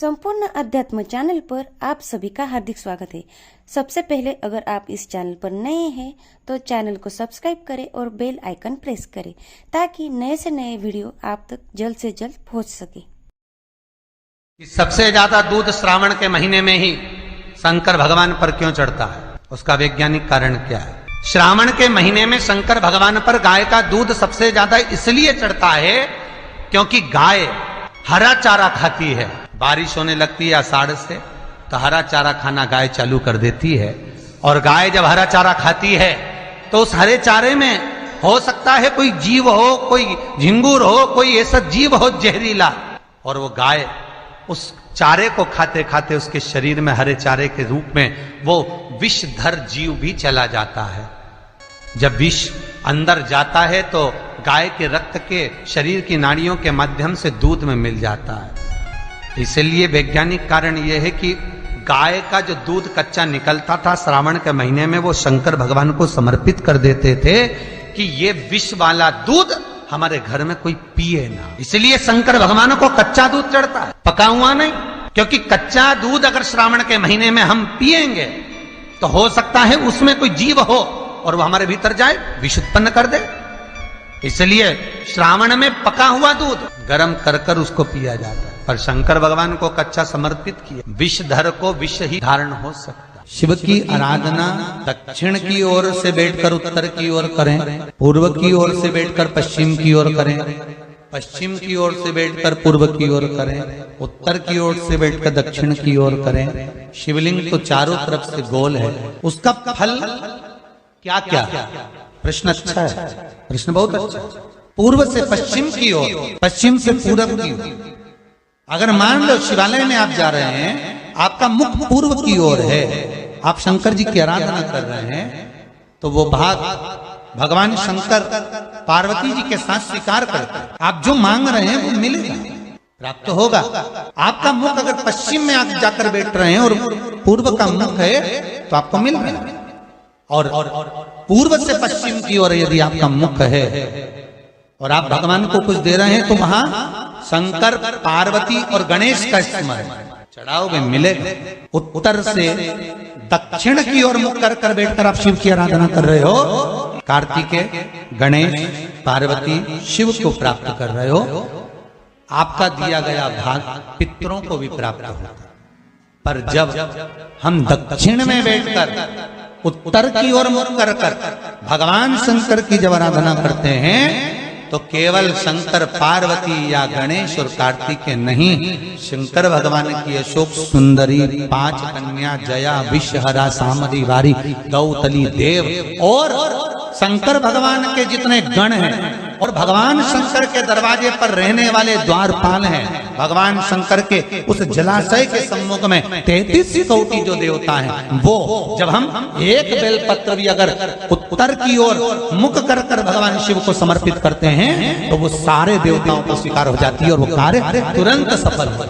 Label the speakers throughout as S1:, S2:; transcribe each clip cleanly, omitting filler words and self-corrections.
S1: संपूर्ण अध्यात्म चैनल पर आप सभी का हार्दिक स्वागत है। सबसे पहले अगर आप इस चैनल पर नए हैं तो चैनल को सब्सक्राइब करें और बेल आइकन प्रेस करें ताकि नए से नए वीडियो आप तक जल्द से जल्द पहुंच सके।
S2: सबसे ज्यादा दूध श्रावण के महीने में ही शंकर भगवान पर क्यों चढ़ता है, उसका वैज्ञानिक कारण क्या है? श्रावण के महीने में शंकर भगवान पर गाय का दूध सबसे ज्यादा इसलिए चढ़ता है क्योंकि गाय हरा चारा खाती है। बारिश होने लगती है आषाढ़ से तो हरा चारा खाना गाय चालू कर देती है, और गाय जब हरा चारा खाती है तो उस हरे चारे में हो सकता है कोई जीव हो, कोई झिंगुर हो, कोई ऐसा जीव हो जहरीला, और वो गाय उस चारे को खाते खाते उसके शरीर में हरे चारे के रूप में वो विषधर जीव भी चला जाता है। जब विष अंदर जाता है तो गाय के रक्त के शरीर की नाड़ियों के माध्यम से दूध में मिल जाता है। इसलिए वैज्ञानिक कारण यह है कि गाय का जो दूध कच्चा निकलता था श्रावण के महीने में वो शंकर भगवान को समर्पित कर देते थे कि ये विष वाला दूध हमारे घर में कोई पिए ना। इसलिए शंकर भगवान को कच्चा दूध चढ़ता है, पका हुआ नहीं, क्योंकि कच्चा दूध अगर श्रावण के महीने में हम पिएंगे तो हो सकता है उसमें कोई जीव हो और वो हमारे भीतर जाए, विष उत्पन्न कर दे। इसलिए श्रावण में पका हुआ दूध गर्म कर कर उसको पिया जाता है, पर शंकर भगवान को कच्चा समर्पित किया। विषधर को विष ही धारण हो सकता।
S3: शिव की आराधना दक्षिण की ओर से बैठकर उत्तर की ओर करें, पूर्व की ओर से बैठकर पश्चिम की ओर करें, पश्चिम की ओर से बैठकर पूर्व की ओर करें, उत्तर की ओर से बैठकर दक्षिण की ओर करें। शिवलिंग तो चारों तरफ से गोल है, उसका फल क्या क्या? प्रश्न अच्छा है, प्रश्न बहुत अच्छा है। पूर्व से पश्चिम की ओर, पश्चिम से पूर्व की ओर। अगर मान लो शिवालय में आप जा रहे हैं, आपका मुख पूर्व की ओर है, आप शंकर जी की आराधना कर रहे हैं, तो वो भाग भगवान शंकर पार्वती जी के साथ स्वीकार करते हैं। आप जो मांग रहे हैं वो मिलेगा, प्राप्त तो होगा। आपका मुख अगर पश्चिम में आप जाकर बैठ रहे हैं और पूर्व का मुख है तो आपको मिल रहा है, और पूर्व से पश्चिम की ओर यदि आपका मुख है और आप भगवान को कुछ दे रहे हैं तो वहां शंकर पार्वती और गणेश का स्मरण चढ़ाओगे, मिलेगा। उत्तर से दक्षिण की ओर मुख कर कर बैठकर आप शिव की आराधना कर रहे हो, कार्तिकेय, गणेश, पार्वती, शिव को प्राप्त कर रहे हो, आपका दिया गया भाग पितरों को भी प्राप्त होता है। पर जब हम दक्षिण में बैठकर उत्तर की ओर मुख कर कर भगवान शंकर की जब आराधना करते हैं तो केवल शंकर पार्वती या गणेश और कार्तिकेय नहीं, शंकर भगवान की अशोक सुंदरी, 5 कन्या, जया, विषहरा, सामरी, वारी, गौतली, देव और शंकर भगवान के जितने गण हैं, और भगवान शंकर के दरवाजे पर रहने वाले द्वारपाल हैं, भगवान शंकर के उस जलाशय के सम्मुख में 33 कोटि जो देवता हैं, वो जब हम एक बेलपत्र भी अगर उत्तर की ओर मुख कर कर भगवान शिव को समर्पित करते हैं तो वो सारे देवताओं को स्वीकार हो जाती है और वो कार्य तुरंत सफल हो।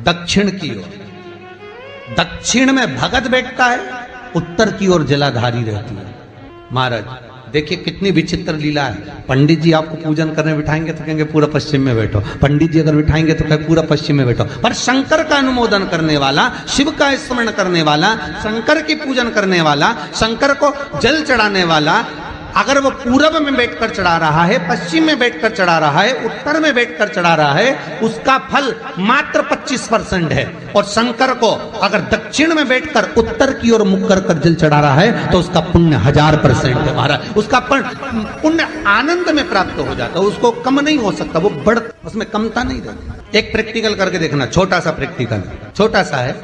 S3: दक्षिण की ओर, दक्षिण में भगत बैठता है, उत्तर की ओर जलाधारी रहती है। महाराज देखिए कितनी विचित्र लीला है। पंडित जी आपको पूजन करने बिठाएंगे तो कहेंगे पूरा पश्चिम में बैठो, पंडित जी अगर बिठाएंगे तो कहेंगे पूरा पश्चिम में बैठो, पर शंकर का अनुमोदन करने वाला, शिव का स्मरण करने वाला, शंकर की पूजन करने वाला, शंकर को जल चढ़ाने वाला अगर वो पूरब में बैठकर चढ़ा रहा है, पश्चिम में बैठकर चढ़ा रहा है, उत्तर में बैठकर चढ़ा रहा है, उसका फल मात्र 25% है। और शंकर को अगर दक्षिण में बैठकर उत्तर की ओर मुख कर कर जल चढ़ा रहा है तो उसका पुण्य 1000% है महाराज। उसका पुण्य आनंद में प्राप्त हो जाता है, उसको कम नहीं हो सकता, वो बढ़, उसमें कमता नहीं रहती। एक प्रैक्टिकल करके देखना, छोटा सा प्रैक्टिकल, छोटा सा है।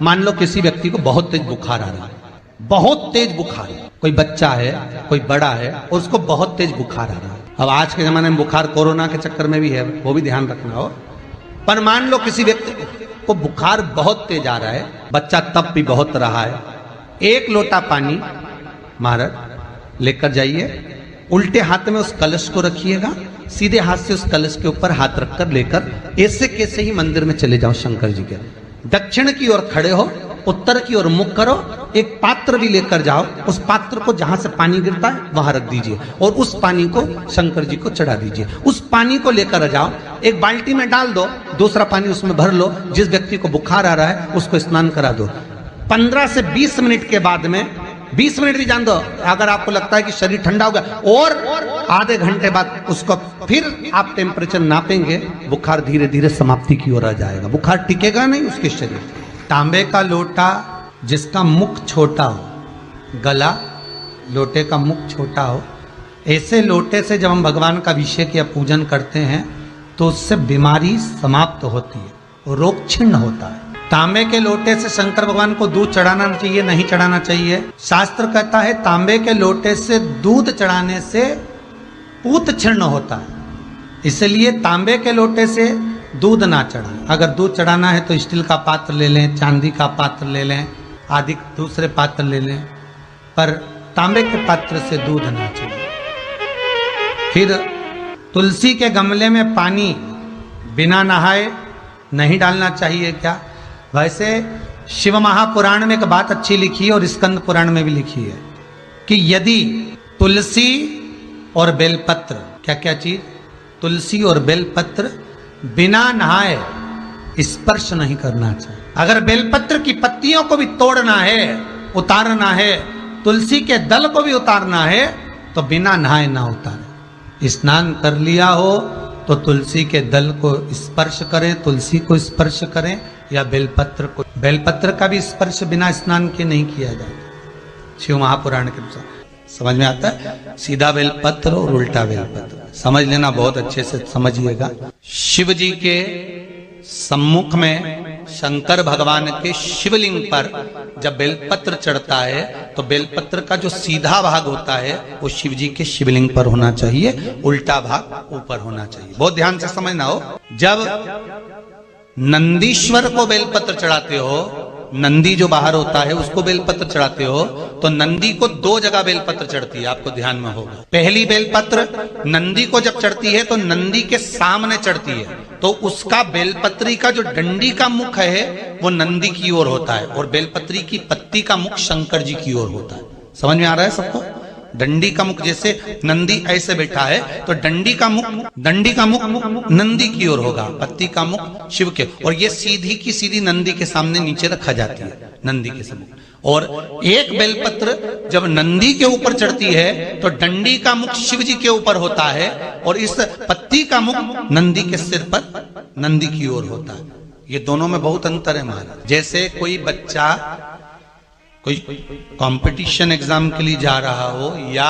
S3: मान लो किसी व्यक्ति को बहुत तेज बुखार आ रहा है, बहुत तेज बुखार, कोई बच्चा है, कोई बड़ा है, और उसको बहुत तेज बुखार आ रहा है। अब आज के जमाने में बुखार कोरोना के चक्कर में भी है, वो भी ध्यान रखना हो। पर मान लो किसी व्यक्ति को बुखार बहुत तेज आ रहा है, बच्चा तप भी बहुत रहा है, 1 लोटा पानी महाराज लेकर जाइए, उल्टे हाथ में उस कलश को रखिएगा, सीधे हाथ से उस कलश के ऊपर हाथ रखकर लेकर ऐसे कैसे ही मंदिर में चले जाओ शंकर जी के। दक्षिण की ओर खड़े हो, उत्तर की ओर मुख करो, एक पात्र भी लेकर जाओ, उस पात्र को जहां से पानी गिरता है वहां रख दीजिए और उस पानी को शंकर जी को चढ़ा दीजिए। उस पानी को लेकर जाओ, एक बाल्टी में डाल दो, दूसरा पानी उसमें भर लो, जिस व्यक्ति को बुखार आ रहा है उसको स्नान करा दो। 15 से 20 मिनट के बाद में, 20 मिनट भी जान दो, अगर आपको लगता है कि शरीर ठंडा हो गया, और आधे घंटे बाद उसको फिर आप टेम्परेचर नापेंगे, बुखार धीरे धीरे समाप्ति की ओर आ जाएगा, बुखार टिकेगा नहीं उसके शरीर। तांबे का लोटा जिसका मुख छोटा हो, गला लोटे का मुख छोटा हो, ऐसे लोटे से जब हम भगवान का अभिषेक या पूजन करते हैं तो उससे बीमारी समाप्त होती है, रोग छिन्न होता है। तांबे के लोटे से शंकर भगवान को दूध चढ़ाना चाहिए, नहीं चढ़ाना चाहिए? शास्त्र कहता है तांबे के लोटे से दूध चढ़ाने से पूत छिन्न होता है, इसलिए तांबे के लोटे से दूध ना चढ़ाएं। अगर दूध चढ़ाना है तो स्टील का पात्र ले लें, चांदी का पात्र ले लें, आदि दूसरे पात्र ले लें, पर तांबे के पात्र से दूध ना चढ़ाएं। फिर तुलसी के गमले में पानी बिना नहाए नहीं डालना चाहिए क्या? वैसे शिव महापुराण में एक बात अच्छी लिखी है और स्कंद पुराण में भी लिखी है कि यदि तुलसी और बेलपत्र, क्या क्या चीज, तुलसी और बेलपत्र बिना नहाए स्पर्श नहीं करना चाहिए। अगर बेलपत्र की पत्तियों को भी तोड़ना है, उतारना है, तुलसी के दल को भी उतारना है, तो बिना नहाए ना उतारे। स्नान कर लिया हो तो तुलसी के दल को स्पर्श करें, तुलसी को स्पर्श करें, या बेलपत्र को। बेलपत्र का भी स्पर्श बिना स्नान के नहीं किया जाता शिव महापुराण के अनुसार। समझ में आता है? सीधा बेलपत्र और उल्टा बेलपत्र समझ लेना, बहुत अच्छे से समझिएगा। शिव जी के सम्मुख में शंकर भगवान के शिवलिंग पर जब बेलपत्र चढ़ता है तो बेलपत्र का जो सीधा भाग होता है वो शिव जी के शिवलिंग पर होना चाहिए, उल्टा भाग ऊपर होना चाहिए। बहुत ध्यान से समझना हो। जब नंदीश्वर को बेलपत्र चढ़ाते हो, नंदी जो बाहर होता है उसको बेलपत्र चढ़ाते हो, तो नंदी को 2 जगह बेलपत्र चढ़ती है, आपको ध्यान में होगा। पहली बेलपत्र नंदी को जब चढ़ती है तो नंदी के सामने चढ़ती है, तो उसका बेलपत्री का जो डंडी का मुख है वो नंदी की ओर होता है, और बेलपत्री की पत्ती का मुख शंकर जी की ओर होता है। समझ में आ रहा है सबको? डंडी का मुख, जैसे नंदी ऐसे बैठा है तो डंडी का मुख नंदी की ओर होगा, पत्ती का मुख शिव के, और ये सीधी की सीधी नंदी के सामने नीचे रखा जाती है, नंदी के सामने। और एक बेलपत्र जब नंदी के ऊपर चढ़ती है तो डंडी का मुख शिव जी के ऊपर होता है, और इस पत्ती का मुख नंदी के सिर पर नंदी की ओर होता है। ये दोनों में बहुत अंतर है महाराज। जैसे कोई बच्चा कोई कंपटीशन एग्जाम के लिए जा रहा हो या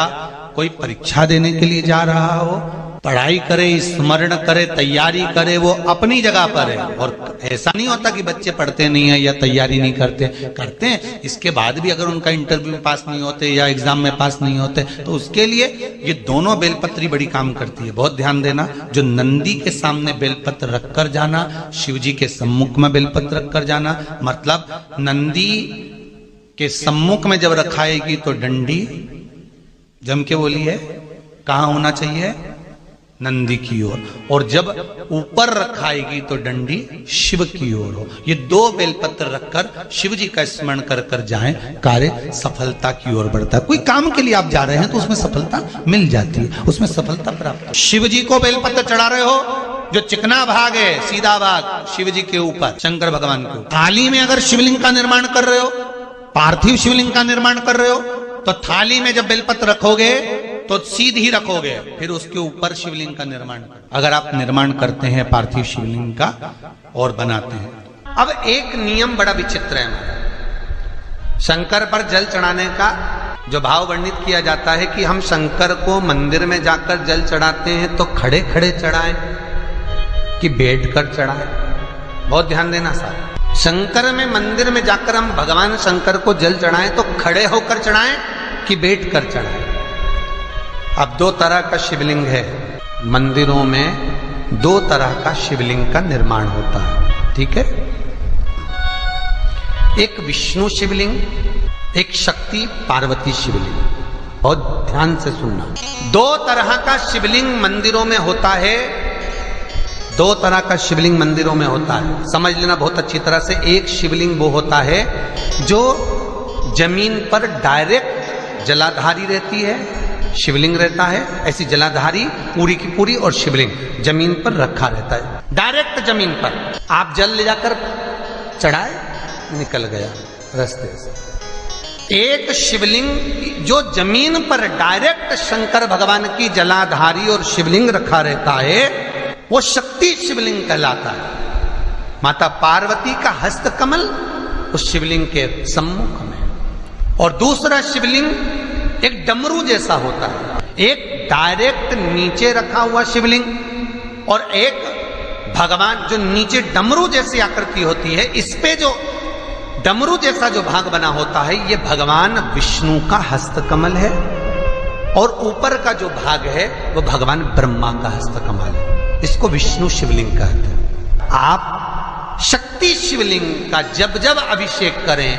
S3: कोई परीक्षा देने के लिए जा रहा हो, पढ़ाई करे, स्मरण करे, तैयारी करे, वो अपनी जगह पर है। और ऐसा नहीं होता कि बच्चे पढ़ते नहीं है या तैयारी नहीं करते हैं। इसके बाद भी अगर उनका इंटरव्यू में पास नहीं होते या एग्जाम में पास नहीं होते तो उसके लिए ये दोनों बेलपत्री बड़ी काम करती है। बहुत ध्यान देना, जो नंदी के सामने बेलपत्र रखकर जाना, शिव जी के सम्मुख में बेलपत्र रखकर जाना, मतलब नंदी के सम्मुख में जब रखाएगी तो डंडी जम के बोली है कहां होना चाहिए? नंदी की ओर, और जब ऊपर रखाएगी तो डंडी शिव की ओर हो। ये 2 बेलपत्र रखकर शिव जी का स्मरण कर कर जाएं, कार्य सफलता की ओर बढ़ता है। कोई काम के लिए आप जा रहे हैं तो उसमें सफलता मिल जाती है, उसमें सफलता प्राप्त। शिव जी को बेलपत्र चढ़ा रहे हो, जो चिकना भाग है, सीधा भाग शिव जी के ऊपर, शंकर भगवान के ऊपर। थाली में अगर शिवलिंग का निर्माण कर रहे हो, पार्थिव शिवलिंग का निर्माण कर रहे हो, तो थाली में जब बेलपत्र रखोगे तो सीधी रखोगे, फिर उसके ऊपर शिवलिंग का निर्माण। अगर आप निर्माण करते हैं पार्थिव शिवलिंग का और बनाते हैं। अब एक नियम बड़ा विचित्र है शंकर पर जल चढ़ाने का, जो भाव वर्णित किया जाता है कि हम शंकर को मंदिर में जाकर जल चढ़ाते हैं तो खड़े खड़े चढ़ाएं कि बैठकर चढ़ाएं। बहुत ध्यान देना साहब। शंकर में मंदिर में जाकर हम भगवान शंकर को जल चढ़ाएं तो खड़े होकर चढ़ाएं कि बैठकर चढ़ाएं। अब 2 तरह का शिवलिंग है मंदिरों में, 2 तरह का शिवलिंग का निर्माण होता है, ठीक है? एक विष्णु शिवलिंग, एक शक्ति पार्वती शिवलिंग। बहुत ध्यान से सुनना। 2 तरह का शिवलिंग मंदिरों में होता है, 2 तरह का शिवलिंग मंदिरों में होता है, समझ लेना बहुत अच्छी तरह से। एक शिवलिंग वो होता है जो जमीन पर डायरेक्ट जलाधारी रहती है,
S2: शिवलिंग रहता है, ऐसी जलाधारी पूरी की पूरी, और शिवलिंग जमीन पर रखा रहता है, डायरेक्ट जमीन पर। आप जल ले जाकर चढ़ाए, निकल गया रास्ते से। एक शिवलिंग जो जमीन पर डायरेक्ट शंकर भगवान की जलाधारी और शिवलिंग रखा रहता है, वो शक्ति शिवलिंग कहलाता है। माता पार्वती का हस्त कमल उस शिवलिंग के सम्मुख में, और दूसरा शिवलिंग एक डमरू जैसा होता है। एक डायरेक्ट नीचे रखा हुआ शिवलिंग, और एक भगवान जो नीचे डमरू जैसी आकृति होती है, इस पे जो डमरू जैसा जो भाग बना होता है, ये भगवान विष्णु का हस्त कमल है, और ऊपर का जो भाग है वो भगवान ब्रह्मा का हस्त कमल है। इसको विष्णु शिवलिंग कहते हैं। आप शक्ति शिवलिंग का जब जब अभिषेक करें,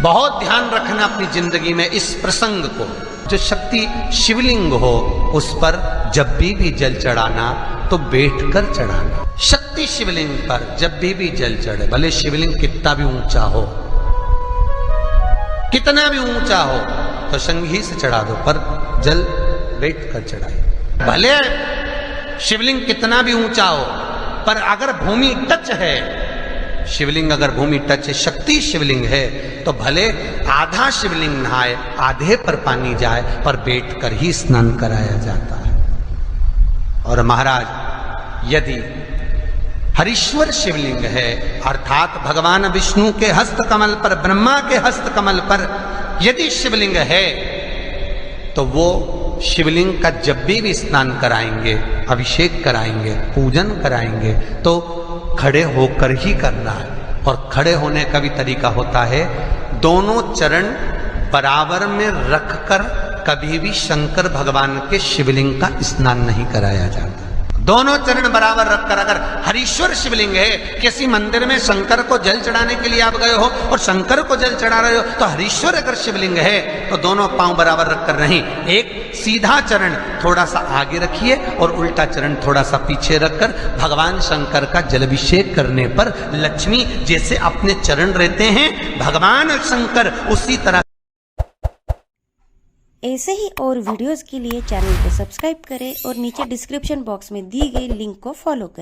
S2: बहुत ध्यान रखना अपनी जिंदगी में इस प्रसंग को। जो शक्ति शिवलिंग हो उस पर जब भी जल चढ़ाना तो बैठकर चढ़ाना। शक्ति शिवलिंग पर जब भी जल चढ़े, भले शिवलिंग कितना भी ऊंचा हो, कितना भी ऊंचा हो, तो संगी से चढ़ा दो, पर जल बैठकर चढ़ाए। भले शिवलिंग कितना भी ऊंचा हो, पर अगर भूमि टच है, शिवलिंग अगर भूमि टच है, शक्ति शिवलिंग है, तो भले आधा शिवलिंग नहाए, आधे पर पानी जाए, पर बैठकर ही स्नान कराया जाता है। और महाराज, यदि हरीश्वर शिवलिंग है, अर्थात भगवान विष्णु के हस्त कमल पर, ब्रह्मा के हस्त कमल पर यदि शिवलिंग है, तो वो शिवलिंग का जब भी स्नान कराएंगे, अभिषेक कराएंगे, पूजन कराएंगे, तो खड़े होकर ही करना है। और खड़े होने का भी तरीका होता है, दोनों चरण बराबर में रखकर कभी भी शंकर भगवान के शिवलिंग का स्नान नहीं कराया जाता। दोनों चरण बराबर रखकर, अगर हरीश्वर शिवलिंग है, किसी मंदिर में शंकर को जल चढ़ाने के लिए आप गए हो और शंकर को जल चढ़ा रहे हो, तो हरीश्वर अगर शिवलिंग है तो दोनों पांव बराबर रखकर नहीं, एक सीधा चरण थोड़ा सा आगे रखिए और उल्टा चरण थोड़ा सा पीछे रखकर भगवान शंकर का जलाभिषेक करने पर लक्ष्मी जैसे अपने चरण रहते हैं, भगवान शंकर उसी तरह।
S1: ऐसे ही और वीडियोस के लिए चैनल को सब्सक्राइब करें और नीचे डिस्क्रिप्शन बॉक्स में दी गई लिंक को फॉलो करें।